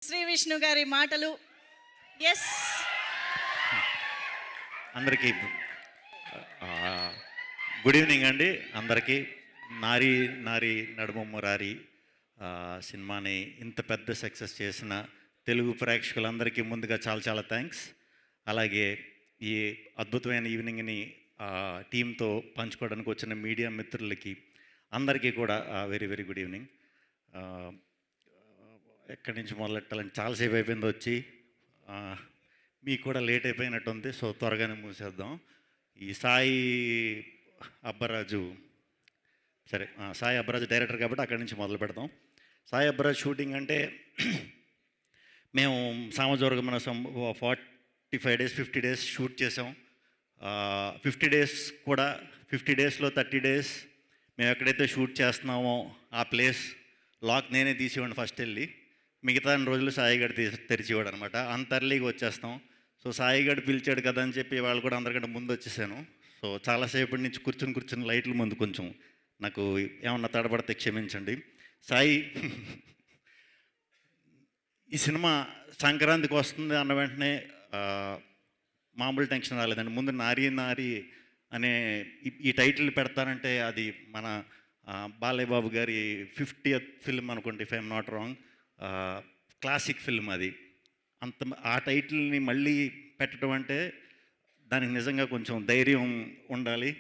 శ్రీ విష్ణు గారి మాటలు. ఎస్, అందరికీ గుడ్ ఈవినింగ్ అండి. అందరికీ నారీ నారీ నడుమమ్మ రారి సినిమాని ఇంత పెద్ద సక్సెస్ చేసిన తెలుగు ప్రేక్షకులందరికీ ముందుగా చాలా చాలా థ్యాంక్స్. అలాగే ఈ అద్భుతమైన ఈవినింగ్ని టీంతో పంచుకోవడానికి వచ్చిన మీడియా మిత్రులకి అందరికీ కూడా వెరీ వెరీ గుడ్ ఈవినింగ్. ఎక్కడి నుంచి మొదలెట్టాలని చాలాసేపు అయిపోయింది వచ్చి, మీకు కూడా లేట్ అయిపోయినట్టుంది. సో త్వరగానే మూసేద్దాం. ఈ సాయి అబ్బరాజు సాయి అబ్బరాజు డైరెక్టర్ కాబట్టి అక్కడి నుంచి మొదలు పెడదాం. సాయి అబ్బరాజు షూటింగ్ అంటే మేము సామజోర్గమన 45 days 50 days షూట్ చేసాం. 50 days కూడా 50 daysలో 30 days మేము ఎక్కడైతే షూట్ చేస్తున్నామో ఆ ప్లేస్ లాక్ నేనే తీసేవాడిని ఫస్ట్ వెళ్ళి. మిగతా రోజులు సాయిగడ్ తెరిచేవాడు అనమాట. అంత అర్లీగా వచ్చేస్తాం. సో సాయిగడ్ పిలిచాడు కదా అని చెప్పి వాళ్ళు కూడా అందరికంటే ముందు వచ్చేసాను. సో చాలాసేపటి నుంచి కూర్చుని లైట్ల ముందు కొంచెం నాకు ఏమన్నా తడబడితే క్షమించండి. సాయి ఈ సినిమా సంక్రాంతికి వస్తుంది అన్న వెంటనే మామూలు టెన్షన్ రాలేదండి. ముందు నారీ నారీ అనే ఈ టైటిల్ పెడతానంటే అది మన బాలయ్య బాబు గారి 50th ఫిల్మ్ అనుకోండి, if I'm not wrong. Classic film అది. ఆ టైటిల్ని మళ్ళీ పెట్టడం అంటే దానికి నిజంగా కొంచెం ధైర్యం ఉండాలి.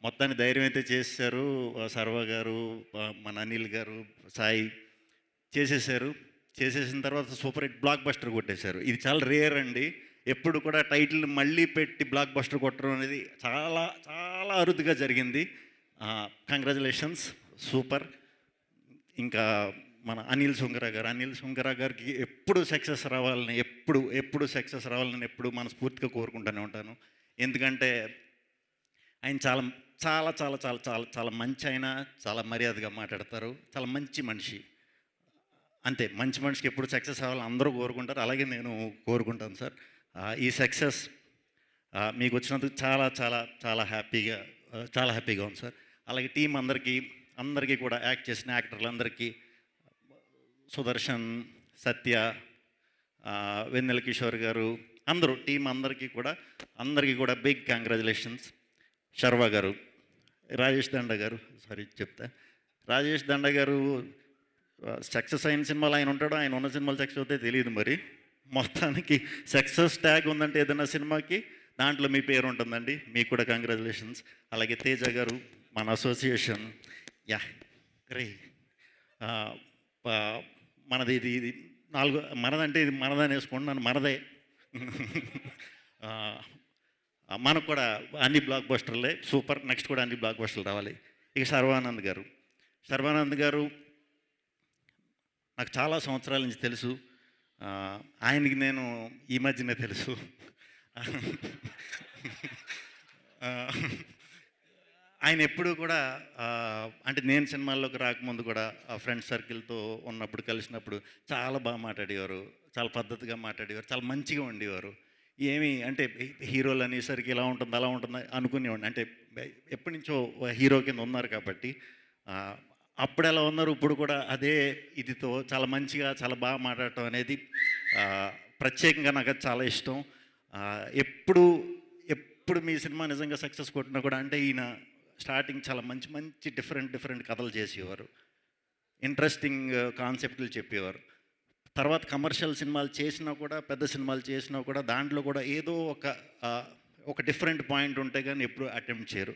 మొత్తాన్ని ధైర్యం అయితే చేశారు సర్వ గారు, మన అనిల్ గారు, సాయి చేసేసారు. చేసేసిన తర్వాత సూపర్ హిట్ బ్లాక్ బస్టర్ కొట్టేశారు. ఇది చాలా రేర్ అండి. ఎప్పుడు కూడా టైటిల్ మళ్ళీ పెట్టి బ్లాక్ బస్టర్ కొట్టడం అనేది చాలా చాలా అరుదుగా జరిగింది. Congratulations, super. ఇంకా మన అనిల్ సుంకర గారికి ఎప్పుడు సక్సెస్ రావాలని ఎప్పుడు మనస్ఫూర్తిగా కోరుకుంటూనే ఉంటాను. ఎందుకంటే ఆయన చాలా చాలా చాలా చాలా చాలా చాలా మంచి, ఆయన చాలా మర్యాదగా మాట్లాడతారు, చాలా మంచి మనిషి. అంతే, మంచి మనిషికి ఎప్పుడు సక్సెస్ అవ్వాలని అందరూ కోరుకుంటారు. అలాగే నేను కోరుకుంటాను సార్. ఈ సక్సెస్ మీకు వచ్చినందుకు చాలా చాలా చాలా హ్యాపీగా ఉంది సార్. అలాగే టీం అందరికీ కూడా యాక్ట్ చేసిన యాక్టర్లందరికీ, సుదర్శన్, సత్య, వెన్నెల కిషోర్ గారు, అందరూ టీం అందరికీ కూడా బిగ్ కంగ్రాచులేషన్స్. శర్వా గారు, రాజేష్ దండ గారు సక్సెస్ అయిన సినిమాలు ఆయన ఉంటాడో, ఆయన ఉన్న సినిమాలు సక్సెస్ అవుతాయి తెలియదు. మరి మొత్తానికి సక్సెస్ ట్యాగ్ ఉందంటే ఏదైనా సినిమాకి దాంట్లో మీ పేరు ఉంటుందండి. మీకు కూడా కంగ్రాచులేషన్స్. అలాగే తేజ గారు, మన అసోసియేషన్, గ్రే మనది ఇది మనదంటే ఇది మనదని వేసుకోండి, నన్ను మనదే. మనకు కూడా అన్ని బ్లాక్ బస్టర్లే, సూపర్. నెక్స్ట్ కూడా అన్ని బ్లాక్ బస్టర్లు రావాలి. ఇక శర్వానంద్ గారు నాకు చాలా సంవత్సరాల నుంచి తెలుసు. ఆయనకి నేను ఈ మధ్యనే తెలుసు. ఆయన ఎప్పుడు కూడా అంటే నేను సినిమాల్లోకి రాకముందు కూడా ఫ్రెండ్ సర్కిల్తో ఉన్నప్పుడు కలిసినప్పుడు చాలా బాగా మాట్లాడేవారు, చాలా పద్ధతిగా మాట్లాడేవారు, చాలా మంచిగా ఉండేవారు. ఏమి అంటే హీరోలు అనేసరికి ఇలా ఉంటుంది అలా ఉంటుంది అనుకునేవాడిని. అంటే ఎప్పటి నుంచో హీరో కింద ఉన్నారు కాబట్టి అప్పుడు ఎలా ఉన్నారు, ఇప్పుడు కూడా అదే ఇదితో చాలా మంచిగా చాలా బాగా మాట్లాడటం అనేది ప్రత్యేకంగా నాకు అది చాలా ఇష్టం. ఎప్పుడు మీ సినిమా నిజంగా సక్సెస్ కొట్టినా కూడా అంటే ఈయన స్టార్టింగ్ చాలా మంచి డిఫరెంట్ కథలు చేసేవారు, ఇంట్రెస్టింగ్ కాన్సెప్ట్లు చెప్పేవారు. తర్వాత కమర్షియల్ సినిమాలు చేసినా కూడా, పెద్ద సినిమాలు చేసినా కూడా దాంట్లో కూడా ఏదో ఒక డిఫరెంట్ పాయింట్ ఉంటే కానీ ఎప్పుడు అటెంప్ట్ చేయరు.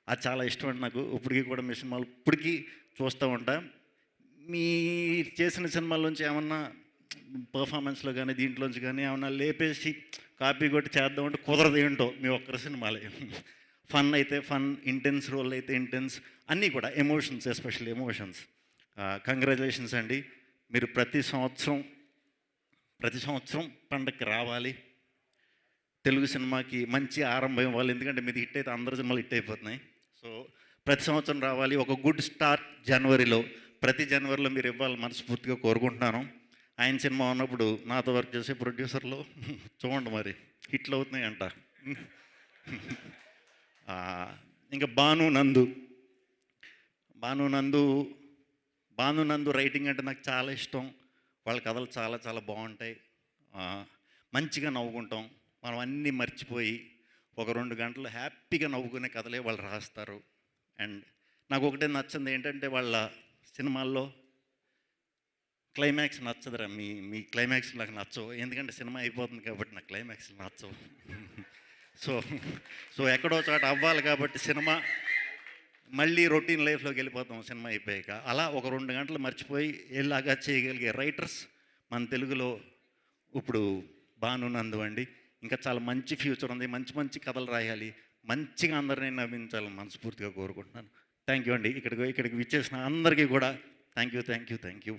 అది చాలా ఇష్టం అండి నాకు. ఇప్పటికీ కూడా మీ సినిమాలు ఇప్పటికీ చూస్తూ ఉంటా. మీ చేసిన సినిమాల్లోంచి ఏమన్నా పర్ఫార్మెన్స్లో కానీ దీంట్లోంచి కానీ ఏమన్నా లేపేసి కాపీ కొట్టి చేద్దామంటే కుదరదు. ఏంటో మీ ఒక్కరి సినిమాలే. ఫన్ అయితే ఫన్, ఇంటెన్స్ రోల్ అయితే ఇంటెన్స్, అన్నీ కూడా ఎమోషన్స్, ఎస్పెషల్లీ ఎమోషన్స్. కంగ్రాచులేషన్స్ అండి. మీరు ప్రతి సంవత్సరం పండగకి రావాలి, తెలుగు సినిమాకి మంచి ఆరంభం ఇవ్వాలి. ఎందుకంటే మీది హిట్ అయితే అందరి సినిమాలు హిట్ అయిపోతున్నాయి. సో ప్రతి సంవత్సరం రావాలి. ఒక గుడ్ స్టార్ట్ ప్రతి జనవరిలో మీరు ఇవ్వాలి మనస్ఫూర్తిగా కోరుకుంటున్నాను. ఆయన సినిమా ఉన్నప్పుడు నాతో వర్క్ చేసే ప్రొడ్యూసర్లు చూడండి మరి హిట్లు అవుతున్నాయంట. ఇంకా భాను నందు రైటింగ్ అంటే నాకు చాలా ఇష్టం. వాళ్ళ కథలు చాలా చాలా బాగుంటాయి. ఆ, మంచిగా నవ్వుకుంటాం. మనం అన్నీ మర్చిపోయి ఒక 2 గంటలు హ్యాపీగా నవ్వుకునే కథలే వాళ్ళు రాస్తారు. అండ్ నాకు ఒకటే నచ్చింది ఏంటంటే వాళ్ళ సినిమాల్లో క్లైమాక్స్ నచ్చదురా. మీ మీ క్లైమాక్స్ నాకు నచ్చవు. ఎందుకంటే సినిమా అయిపోతుంది కాబట్టి నాకు క్లైమాక్స్ నచ్చవు. సో సో ఎక్కడో చోట అవ్వాలి కాబట్టి సినిమా మళ్ళీ రొటీన్ లైఫ్లోకి వెళ్ళిపోతాం సినిమా అయిపోయాక. అలా ఒక 2 గంటలు మర్చిపోయి ఎలాగా చేయగలిగే రైటర్స్ మన తెలుగులో ఇప్పుడు భాను నందు అండి. ఇంకా చాలా మంచి ఫ్యూచర్ ఉంది. మంచి మంచి కథలు రాయాలి, మంచిగా అందరినీ నవ్వించాలని మనస్ఫూర్తిగా కోరుకుంటున్నాను. థ్యాంక్ యూ అండి. ఇక్కడికి విచ్చేసిన అందరికీ కూడా thank you thank you thank you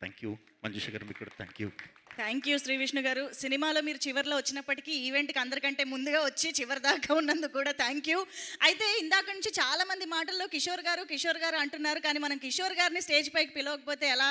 thank you. Manjusha garu మీకు కూడా thank you. Thank you Shri Vishnu garu. సినిమాలో మీరు చివరిలో వచ్చినప్పటికీ ఈవెంట్కి అందరికంటే ముందుగా వచ్చి చివరి దాకా ఉన్నందుకు కూడా థ్యాంక్ యూ. అయితే ఇందాక నుంచి చాలామంది మాటల్లో కిషోర్ గారు అంటున్నారు. కానీ మనం కిషోర్ గారిని స్టేజ్ పైకి పిలవకపోతే ఎలా